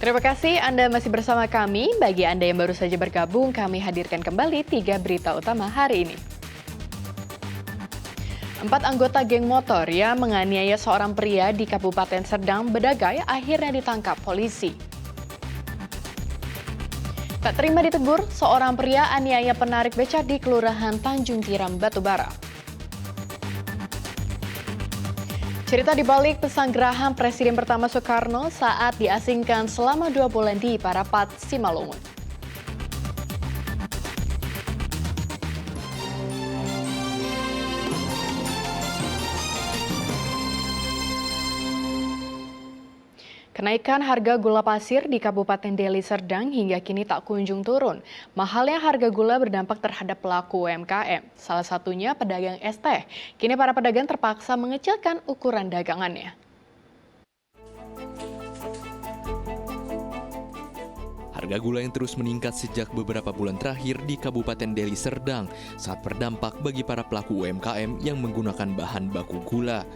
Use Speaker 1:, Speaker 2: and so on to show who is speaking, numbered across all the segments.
Speaker 1: Terima kasih Anda masih bersama kami. Bagi Anda yang baru saja bergabung, kami hadirkan kembali 3 berita utama hari ini. 4 anggota geng motor yang menganiaya seorang pria di Kabupaten Serdang, Bedagai akhirnya ditangkap polisi. Tak terima ditegur, seorang pria aniaya penarik beca di Kelurahan Tanjung Tiram, Batubara. Cerita di balik pesanggerahan Presiden pertama Soekarno saat diasingkan selama 2 bulan di Parapat, Simalungun. Kenaikan harga gula pasir di Kabupaten Deli Serdang hingga kini tak kunjung turun. Mahalnya harga gula berdampak terhadap pelaku UMKM, salah satunya pedagang es teh. Kini para pedagang terpaksa mengecilkan ukuran dagangannya.
Speaker 2: Harga gula yang terus meningkat sejak beberapa bulan terakhir di Kabupaten Deli Serdang saat berdampak bagi para pelaku UMKM yang menggunakan bahan baku gula.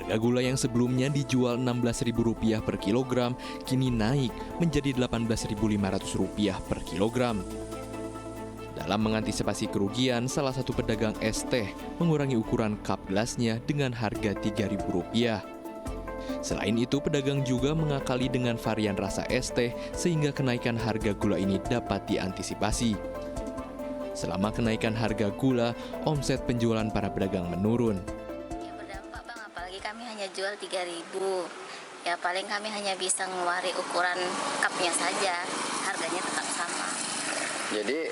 Speaker 2: Harga gula yang sebelumnya dijual Rp16.000 per kilogram kini naik menjadi Rp18.500 per kilogram. Dalam mengantisipasi kerugian, salah satu pedagang es teh mengurangi ukuran cup gelasnya dengan harga Rp3.000. Selain itu, pedagang juga mengakali dengan varian rasa es teh sehingga kenaikan harga gula ini dapat diantisipasi. Selama kenaikan harga gula, omset penjualan para pedagang menurun.
Speaker 3: Kami hanya jual 3.000, ya paling kami hanya bisa ngeluarin ukuran cupnya saja, harganya tetap sama.
Speaker 4: Jadi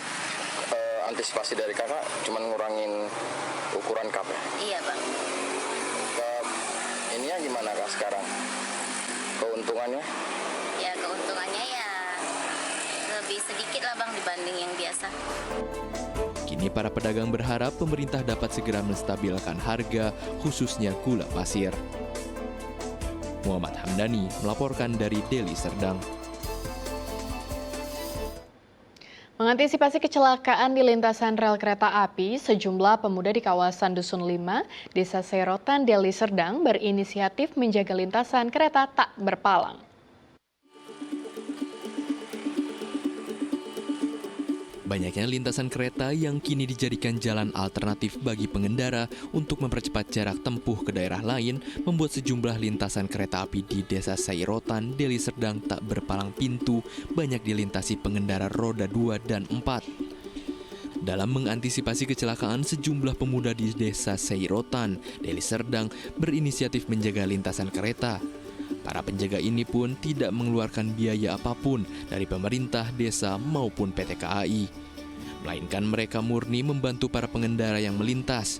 Speaker 4: antisipasi dari kakak cuma ngurangin ukuran cup ya?
Speaker 3: Iya bang.
Speaker 4: Ininya gimana kak sekarang? Keuntungannya?
Speaker 3: Ya keuntungannya ya lebih sedikit lah bang dibanding yang biasa.
Speaker 2: Kini para pedagang berharap pemerintah dapat segera menstabilkan harga, khususnya gula pasir. Muhammad Hamdani melaporkan dari Deli Serdang.
Speaker 1: Mengantisipasi kecelakaan di lintasan rel kereta api, sejumlah pemuda di kawasan Dusun 5, Desa Serotan, Deli Serdang berinisiatif menjaga lintasan kereta tak berpalang.
Speaker 2: Banyaknya lintasan kereta yang kini dijadikan jalan alternatif bagi pengendara untuk mempercepat jarak tempuh ke daerah lain membuat sejumlah lintasan kereta api di Desa Sairotan, Deli Serdang tak berpalang pintu banyak dilintasi pengendara roda 2 dan 4. Dalam mengantisipasi kecelakaan, sejumlah pemuda di Desa Sairotan, Deli Serdang berinisiatif menjaga lintasan kereta. Para penjaga ini pun tidak mengeluarkan biaya apapun dari pemerintah desa maupun PT KAI. Melainkan mereka murni membantu para pengendara yang melintas.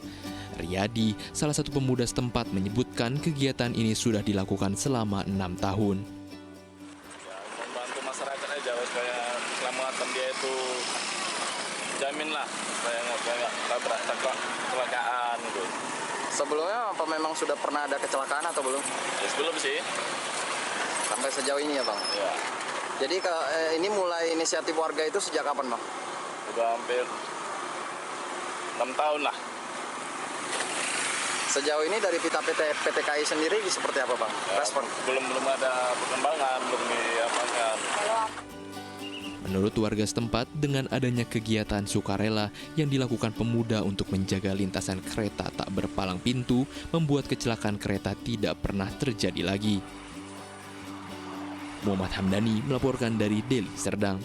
Speaker 2: Riyadi, salah satu pemuda setempat menyebutkan kegiatan ini sudah dilakukan selama 6 tahun.
Speaker 5: Ya, membantu masyarakat aja supaya keselamatan dia itu jamin lah, supaya nggak tabrak kecelakaan gitu.
Speaker 4: Sebelumnya apa memang sudah pernah ada kecelakaan atau belum?
Speaker 5: Ya, sebelum sih.
Speaker 4: Sampai sejauh ini ya bang?
Speaker 5: Ya.
Speaker 4: Jadi ini mulai inisiatif warga itu sejak kapan bang?
Speaker 5: Udah hampir 6 tahun lah.
Speaker 4: Sejauh ini dari PT KAI sendiri seperti apa bang?
Speaker 5: Ya,
Speaker 4: Respon?
Speaker 5: Belum ada perkembangan, belum diapakan.
Speaker 2: Menurut warga setempat, dengan adanya kegiatan sukarela yang dilakukan pemuda untuk menjaga lintasan kereta tak berpalang pintu, membuat kecelakaan kereta tidak pernah terjadi lagi. Muhammad Hamdani melaporkan dari Deli Serdang.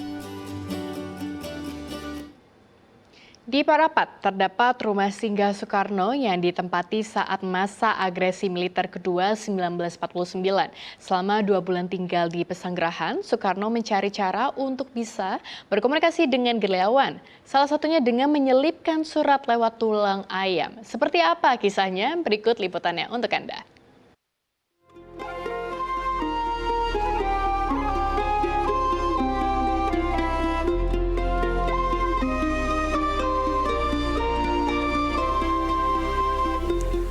Speaker 1: Di Parapat, terdapat rumah singgah Soekarno yang ditempati saat masa agresi militer kedua 1949. Selama 2 bulan tinggal di pesanggerahan, Soekarno mencari cara untuk bisa berkomunikasi dengan gerilyawan. Salah satunya dengan menyelipkan surat lewat tulang ayam. Seperti apa kisahnya? Berikut liputannya untuk Anda.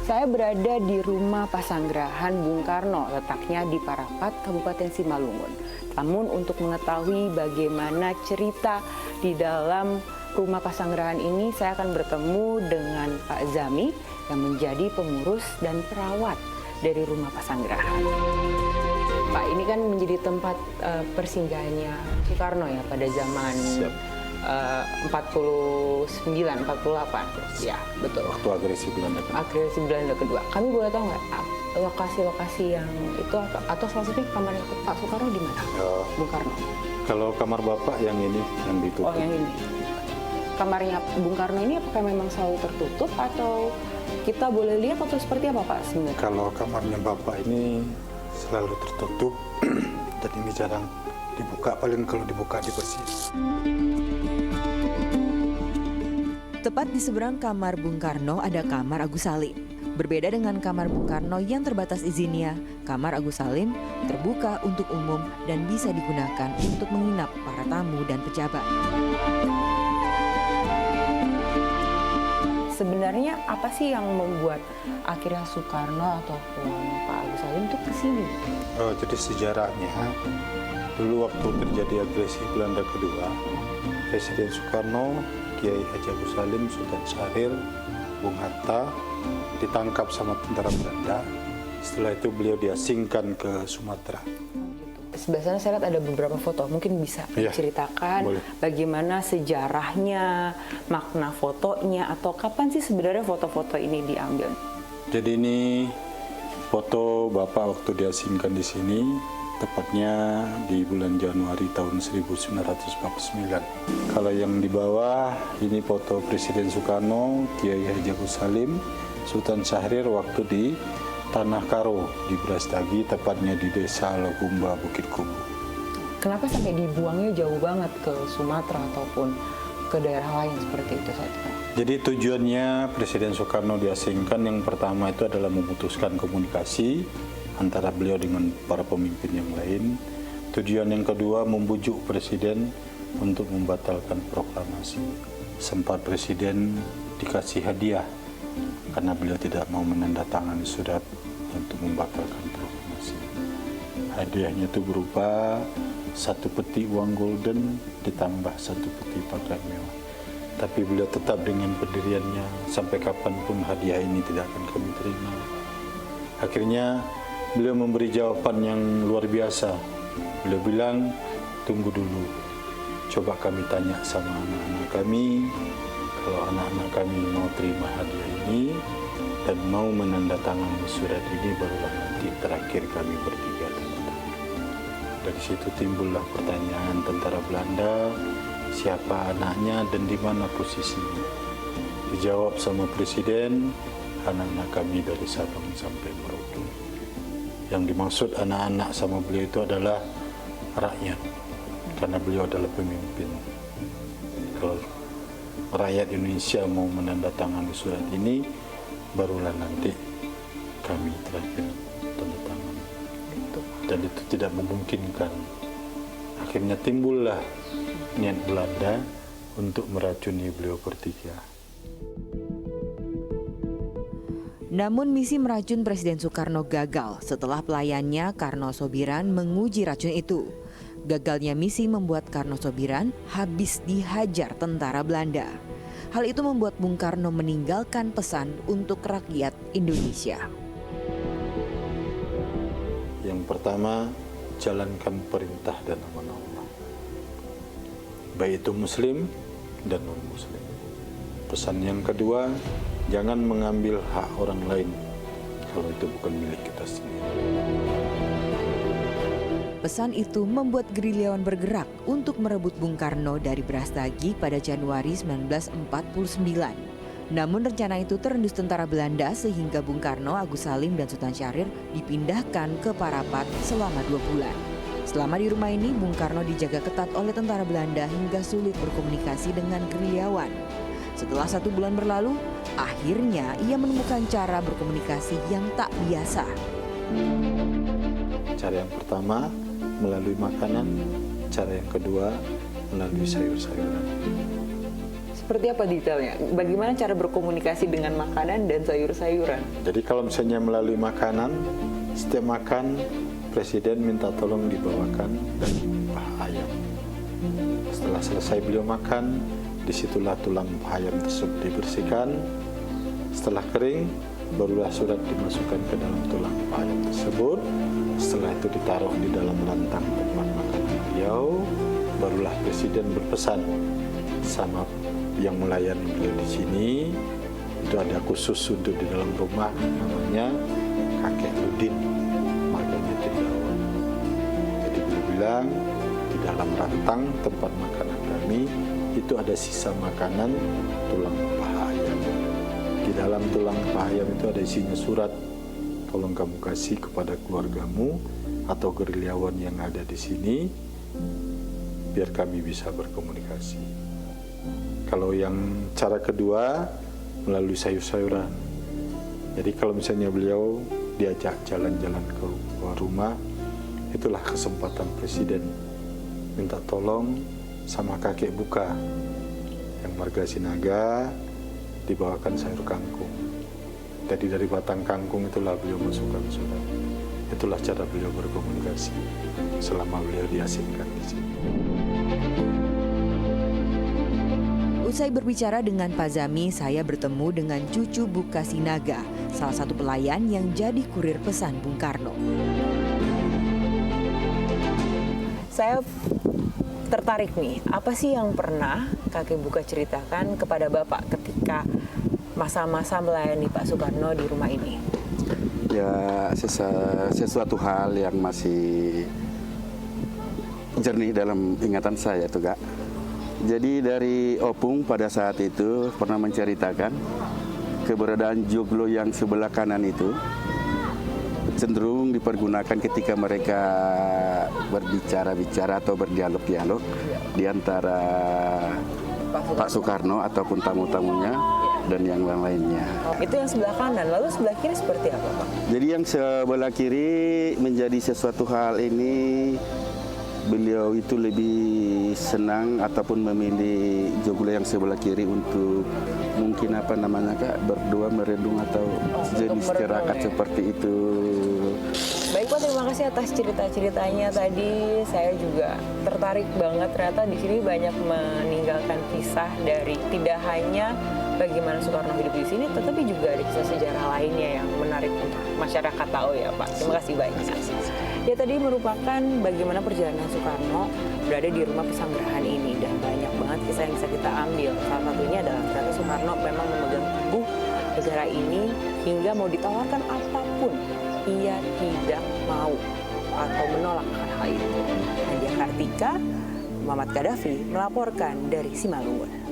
Speaker 6: Saya berada di rumah pasanggerahan Bung Karno, letaknya di Parapat, Kabupaten Simalungun. Namun untuk mengetahui bagaimana cerita di dalam rumah pasanggerahan ini, saya akan bertemu dengan Pak Zami yang menjadi pengurus dan perawat dari rumah pasanggerahan. Pak, ini kan menjadi tempat persinggahannya Soekarno ya pada zaman 49, 48. Ya, betul.
Speaker 7: Waktu agresi Belanda.
Speaker 6: Agresi Belanda kedua. Kami boleh tahu nggak lokasi-lokasi yang itu atau salah satunya kamarnya Pak Soekarno di mana? Bung Karno.
Speaker 7: Kalau kamar Bapak yang ini yang ditutup.
Speaker 6: Oh, yang ini. Kamarnya Bung Karno ini apakah memang selalu tertutup atau kita boleh lihat atau seperti apa Pak sebenarnya?
Speaker 7: Kalau kamarnya Bapak ini selalu tertutup dan ini jarang dibuka, paling kalau dibuka dibersih.
Speaker 8: Tepat di seberang kamar Bung Karno ada kamar Agus Salim. Berbeda dengan kamar Bung Karno yang terbatas izinnya, kamar Agus Salim terbuka untuk umum dan bisa digunakan untuk menginap para tamu dan pejabat.
Speaker 6: Sebenarnya apa sih yang membuat akhirnya Soekarno ataupun Pak Agus Salim itu kesini?
Speaker 7: Jadi sejarahnya, dulu waktu terjadi agresi Belanda kedua, Presiden Soekarno, Kiai Haji Agus Salim, Sultan Syahrir, Bung Hatta ditangkap sama tentara Belanda. Setelah itu beliau diasingkan ke Sumatera.
Speaker 6: Sebelah sana saya lihat ada beberapa foto, mungkin bisa diceritakan bagaimana sejarahnya, makna fotonya, atau kapan sih sebenarnya foto-foto ini diambil?
Speaker 7: Jadi ini foto Bapak waktu diasingkan di sini, tepatnya di bulan Januari tahun 1949. Kalau yang di bawah ini foto Presiden Soekarno, Kiai Haji Agus Salim, Sultan Syahrir waktu di Tanah Karo di Brastagi, tepatnya di Desa Logumba, Bukit Kubu.
Speaker 6: Kenapa sampai dibuangnya jauh banget ke Sumatera ataupun ke daerah lain seperti itu saat itu?
Speaker 7: Jadi tujuannya Presiden Soekarno diasingkan yang pertama itu adalah memutuskan komunikasi antara beliau dengan para pemimpin yang lain. Tujuan yang kedua membujuk Presiden untuk membatalkan proklamasi. Sempat Presiden dikasih hadiah karena beliau tidak mau menandatangani surat untuk membatalkan proklamasi. Hadiahnya itu berupa 1 peti uang golden ditambah 1 peti pakaian mewah. Tapi beliau tetap dengan pendiriannya, sampai kapanpun hadiah ini tidak akan kami terima. Akhirnya beliau memberi jawaban yang luar biasa. Beliau bilang, tunggu dulu, coba kami tanya sama anak-anak kami. Kalau anak-anak kami mau terima hadiah ini dan mau menandatangani surat ini, barulah nanti terakhir kami bertiga tanda tangan. Dari situ timbullah pertanyaan tentara Belanda, siapa anaknya dan di mana posisinya. Dijawab sama Presiden, anak-anak kami dari Sabang sampai Merauke. Yang dimaksud anak-anak sama beliau itu adalah rakyat, karena beliau adalah pemimpin. Kalau rakyat Indonesia mau menandatangani surat ini, barulah nanti kami terakhir tanda tangan. Dan itu tidak memungkinkan. Akhirnya timbullah niat Belanda untuk meracuni beliau bertiga.
Speaker 8: Namun misi meracun Presiden Soekarno gagal setelah pelayannya Karno Sobiran menguji racun itu. Gagalnya misi membuat Karno Sobiran habis dihajar tentara Belanda. Hal itu membuat Bung Karno meninggalkan pesan untuk rakyat Indonesia.
Speaker 7: Yang pertama, jalankan perintah dan amanah Allah, baik itu Muslim dan non-Muslim. Pesan yang kedua, jangan mengambil hak orang lain kalau itu bukan milik kita sendiri.
Speaker 8: Pesan itu membuat gerilyawan bergerak untuk merebut Bung Karno dari Brastagi pada Januari 1949. Namun rencana itu terendus tentara Belanda sehingga Bung Karno, Agus Salim, dan Sultan Syahrir dipindahkan ke Parapat selama 2 bulan. Selama di rumah ini, Bung Karno dijaga ketat oleh tentara Belanda hingga sulit berkomunikasi dengan gerilyawan. Setelah 1 bulan berlalu, akhirnya ia menemukan cara berkomunikasi yang tak biasa.
Speaker 7: Cara yang pertama melalui makanan, cara yang kedua melalui sayur-sayuran.
Speaker 6: Seperti apa detailnya? Bagaimana cara berkomunikasi dengan makanan dan sayur-sayuran?
Speaker 7: Jadi kalau misalnya melalui makanan, setiap makan Presiden minta tolong dibawakan daging paha ayam. Setelah selesai beliau makan, disitulah tulang paha ayam tersebut dibersihkan. Setelah kering, barulah surat dimasukkan ke dalam tulang paha tersebut. Setelah itu ditaruh di dalam rantang tempat makan beliau, barulah Presiden berpesan sama yang melayani beliau di sini. Itu ada khusus untuk di dalam rumah, namanya Kakek Ludin, marganya Cendawan. Jadi beliau bilang di dalam rantang tempat makanan kami itu ada sisa makanan tulang paha ayam. Di dalam tulang paha ayam itu ada isinya surat, tolong kamu kasih kepada keluargamu atau gerilyawan yang ada di sini, biar kami bisa berkomunikasi. Kalau yang cara kedua, melalui sayur-sayuran. Jadi kalau misalnya beliau diajak jalan-jalan ke rumah, itulah kesempatan Presiden minta tolong sama kakek buka yang marga Sinaga, dibawakan sayur kangkung. Jadi dari batang kangkung itulah beliau masukkan surat. Itulah cara beliau berkomunikasi selama beliau diasingkan di sini.
Speaker 8: Usai berbicara dengan Pak Zami, saya bertemu dengan cucu Buka Sinaga, salah satu pelayan yang jadi kurir pesan Bung Karno.
Speaker 6: Saya tertarik nih, apa sih yang pernah kakek Buka ceritakan kepada Bapak ketika masa-masa melayani Pak Soekarno di rumah ini?
Speaker 9: Ya, sesuatu hal yang masih jernih dalam ingatan saya tuh, Kak. Jadi dari Opung pada saat itu pernah menceritakan keberadaan joglo yang sebelah kanan itu cenderung dipergunakan ketika mereka berbicara-bicara atau berdialog-dialog di antara Pak Soekarno ataupun tamu-tamunya dan yang lainnya.
Speaker 6: Itu yang sebelah kanan, lalu sebelah kiri seperti apa, Pak?
Speaker 9: Jadi yang sebelah kiri menjadi sesuatu hal ini, beliau itu lebih senang ataupun memilih joglo yang sebelah kiri untuk mungkin apa namanya, Kak, berdua merenung atau jenis tirakat seperti itu.
Speaker 6: Baik Pak, terima kasih atas cerita-ceritanya tadi. Saya juga tertarik banget, ternyata di sini banyak meninggalkan kisah dari tidak hanya bagaimana Soekarno hidup di sini, tetapi juga ada kisah sejarah lainnya yang menarik untuk masyarakat tahu ya Pak. Terima kasih banyak. Ya tadi merupakan bagaimana perjalanan Soekarno berada di rumah pesanggerahan ini, dan banyak banget kisah yang bisa kita ambil. Salah satunya adalah ternyata Soekarno memang memegang teguh negara ini hingga mau ditawarkan apapun, ia tidak mau atau menolak hal itu. Nadia Kartika, Muhammad Gaddafi melaporkan dari Simalungun.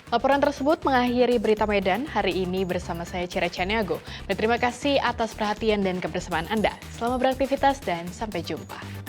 Speaker 1: Laporan tersebut mengakhiri Berita Medan hari ini bersama saya Cira Caniago. Dan terima kasih atas perhatian dan kebersamaan Anda. Selamat beraktivitas dan sampai jumpa.